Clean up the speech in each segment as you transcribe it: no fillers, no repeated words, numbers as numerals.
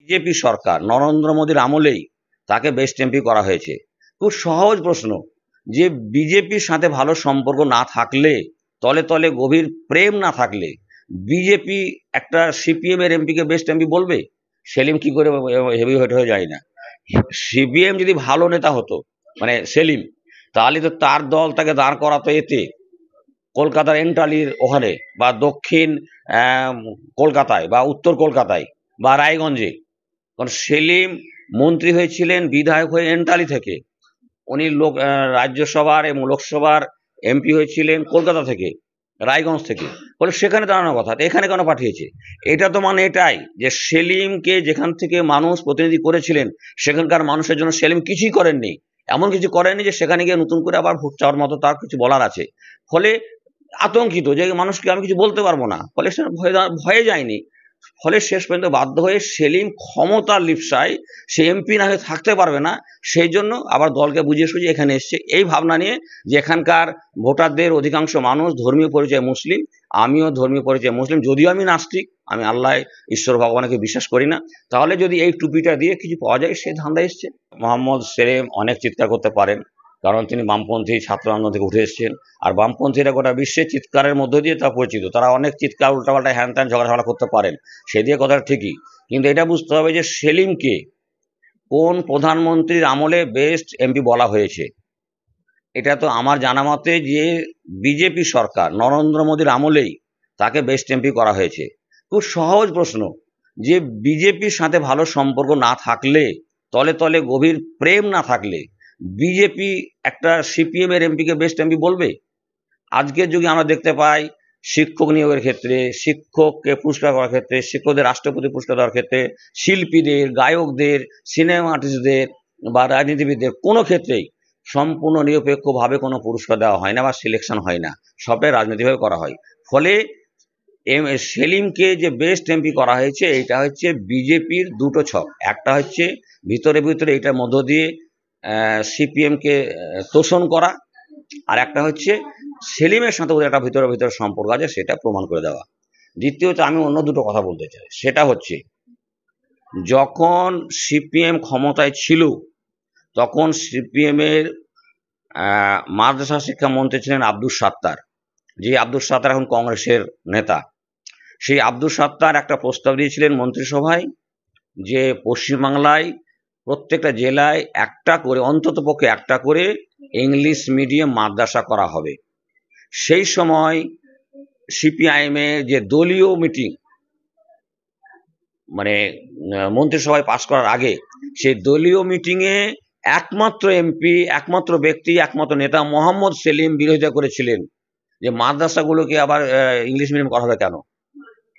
BJP সরকার নরেন্দ্র মোদীর আমলেই তাকে best MP করা হয়েছে। খুব সহজ প্রশ্ন, যে বিজেপির সাথে ভালো সম্পর্ক না থাকলে, তলে তলে গভীর প্রেম না থাকলে বিজেপি একটা সিপিএম এর এমপিকে বেস্ট এমপি বলবে? সেলিম কি করে হেভি ওয়েট হয়ে যায় না? সিপিএম যদি ভালো নেতা হতো, মানে সেলিম, তাহলে তো তার দল তাকে দাঁড় করাতো এতে কলকাতার এন্টালির ওখানে, বা দক্ষিণ কলকাতায়, বা উত্তর কলকাতায়, বা রায়গঞ্জে। কারণ সেলিম মন্ত্রী হয়েছিলেন বিধায়ক হয়ে এন্টালি থেকে। উনি রাজ্যসভার এবং লোকসভার এমপি হয়েছিলেন কলকাতা থেকে, রায়গঞ্জ থেকে। ফলে সেখানে দাঁড়ানোর কথা, এখানে কেন পাঠিয়েছে? এটা তো মানে এটাই যে সেলিমকে যেখান থেকে মানুষ প্রতিনিধি করেছিলেন, সেখানকার মানুষের জন্য সেলিম কিছুই করেননি। এমন কিছু করেননি যে সেখানে গিয়ে নতুন করে আবার ভোট চাওয়ার মতো তার কিছু বলার আছে। ফলে আতঙ্কিত যে মানুষকে আমি কিছু বলতে পারবো না, ফলে সে ভয়ে যায়নি। ফলে শেষ পর্যন্ত বাধ্য হয়ে সেলিম ক্ষমতার লিপ্সায় সে এমপি না হয়ে থাকতে পারবে না, সেই জন্য আবার দলকে বুঝিয়ে সুঝিয়ে এখানে এসছে, এই ভাবনা নিয়ে যে এখানকার ভোটারদের অধিকাংশ মানুষ ধর্মীয় পরিচয় মুসলিম। আমিও ধর্মীয় পরিচয় মুসলিম, যদিও আমি নাস্তিক, আমি আল্লাহ ঈশ্বর ভগবানকে বিশ্বাস করি না। তাহলে যদি এই টুপিটা দিয়ে কিছু পাওয়া যায়, সে ধান্দা এসছে। মোহাম্মদ সেলিম অনেক চিৎকার করতে পারেন, কারণ তিনি বামপন্থী ছাত্র আন্দোলন থেকে উঠে এসেছেন। আর বামপন্থীরা গোটা বিশ্বে চিৎকারের মধ্য দিয়ে তা পরিচিত, তারা অনেক চিৎকার উল্টাপাল্টা হ্যান ত্যান ঝগড়া করতে পারেন, সে দিয়ে কথাটা ঠিকই। কিন্তু এটা বুঝতে হবে যে সেলিমকে কোন প্রধানমন্ত্রীর আমলে বেস্ট এমপি বলা হয়েছে। এটা তো আমার জানা মতে যে বিজেপি সরকার নরেন্দ্র মোদীর আমলেই তাকে বেস্ট এমপি করা হয়েছে। খুব সহজ প্রশ্ন, যে বিজেপির সাথে ভালো সম্পর্ক না থাকলে, তলে তলে গভীর প্রেম না থাকলে বিজেপি একটা সিপিএম এর এমপিকে বেস্ট এমপি বলবে? আজকের যুগে আমরা দেখতে পাই শিক্ষক নিয়োগের ক্ষেত্রে, শিক্ষককে পুরস্কার করার ক্ষেত্রে, শিক্ষকদের রাষ্ট্রপতি পুরস্কার দেওয়ার ক্ষেত্রে, শিল্পীদের, গায়কদের, সিনেমা আর্টিস্টদের বা রাজনীতিবিদদের কোনো ক্ষেত্রেই সম্পূর্ণ নিরপেক্ষভাবে কোনো পুরস্কার দেওয়া হয় না বা সিলেকশন হয় না, সবটাই রাজনৈতিকভাবে করা হয়। ফলে সেলিমকে যে বেস্ট এমপি করা হয়েছে, এটা হচ্ছে বিজেপির দুটো ছক। একটা হচ্ছে ভিতরে ভিতরে এটার মধ্য দিয়ে সিপিএমকে তোষণ করা, আর একটা হচ্ছে সেলিমের সাথে ওদের একটা ভিতরে ভিতরে সম্পর্ক আছে, সেটা প্রমাণ করে দেওয়া। দ্বিতীয়ত আমি অন্য দুটো কথা বলতে চাই, সেটা হচ্ছে যখন সিপিএম ক্ষমতায় ছিল, তখন সিপিএম এর মাদ্রাসা শিক্ষামন্ত্রী ছিলেন আব্দুস সাত্তার। যে আব্দুস সাত্তার এখন কংগ্রেসের নেতা, সেই আব্দুস সাত্তার একটা প্রস্তাব দিয়েছিলেন মন্ত্রিসভায় যে পশ্চিমবাংলায় প্রত্যেকটা জেলায় একটা করে, অন্তত পক্ষে একটা করে ইংলিশ মিডিয়াম মাদ্রাসা করা হবে। সেই সময় সিপিআইএম এর যে দলীয় মিটিং, মানে মন্ত্রিসভায় পাশ করার আগে, সেই দলীয় মিটিংয়ে একমাত্র এমপি, একমাত্র ব্যক্তি, একমাত্র নেতা মোহাম্মদ সেলিম বিরোধিতা করেছিলেন যে মাদ্রাসাগুলোকে আবার ইংলিশ মিডিয়াম করা হবে কেন।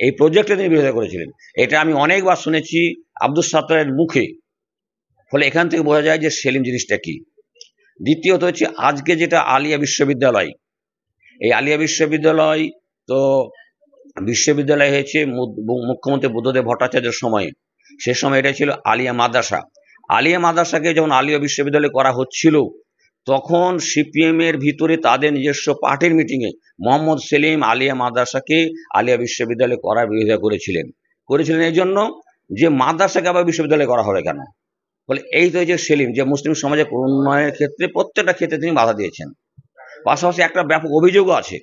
এই প্রজেক্টে তিনি বিরোধিতা করেছিলেন। এটা আমি অনেকবার শুনেছি আব্দুস সাত্তারের মুখে। ফলে এখান থেকে বোঝা যায় যে সেলিম জিনিসটা কি। দ্বিতীয়ত হচ্ছে আজকে যেটা আলিয়া বিশ্ববিদ্যালয়, এই আলিয়া বিশ্ববিদ্যালয় তো বিশ্ববিদ্যালয় হয়েছে মুখ্যমন্ত্রী বুদ্ধদেব ভট্টাচার্যের সময়ে। সে সময় এটা ছিল আলিয়া মাদ্রাসা। আলিয়া মাদ্রাসাকে যখন আলিয়া বিশ্ববিদ্যালয় করা হচ্ছিল, তখন সিপিএম এর ভিতরে তাদের নিজস্ব পার্টির মিটিংয়ে মোহাম্মদ সেলিম আলিয়া মাদ্রাসাকে আলিয়া বিশ্ববিদ্যালয় করার বিরোধিতা করেছিলেন। এই জন্য যে মাদ্রাসাকে আবার বিশ্ববিদ্যালয় করা হবে কেন। ফলে এই তো যে সেলিম, যে মুসলিম সমাজের উন্নয়নের ক্ষেত্রে প্রত্যেকটা ক্ষেত্রে তিনি বাধা দিয়েছেন। পাশাপাশি একটা ব্যাপক অভিযোগও আছে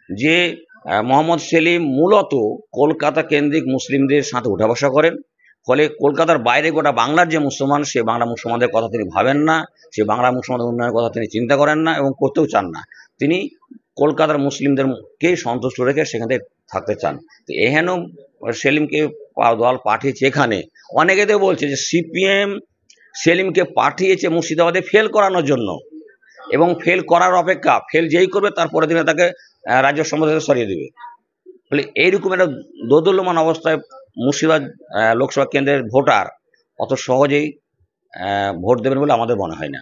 যে মোহাম্মদ সেলিম মূলত কলকাতা কেন্দ্রিক মুসলিমদের সাথে উঠা বসা করেন। ফলে কলকাতার বাইরে গোটা বাংলার যে মুসলমান, সে বাংলা মুসলমানদের কথা তিনি ভাবেন না, সে বাংলা মুসলমানদের উন্নয়নের কথা তিনি চিন্তা করেন না এবং করতেও চান না। তিনি কলকাতার মুসলিমদেরকে সন্তুষ্ট রেখে সেখান থেকে থাকতে চান। তো এহেন সেলিমকে দল পাঠিয়েছে এখানে। অনেকে তো বলছে যে সিপিএম সেলিমকে পাঠিয়েছে মুর্শিদাবাদে ফেল করানোর জন্য, এবং ফেল করার অপেক্ষা, ফেল যেই করবে তারপরে দিনে তাকে রাজ্য সভা থেকে সরিয়ে দেবে। ফলে এইরকম একটা দোদুল্যমান অবস্থায় মুর্শিদাবাদ লোকসভা কেন্দ্রের ভোটার অত সহজেই ভোট দেবেন বলে আমাদের মনে হয় না।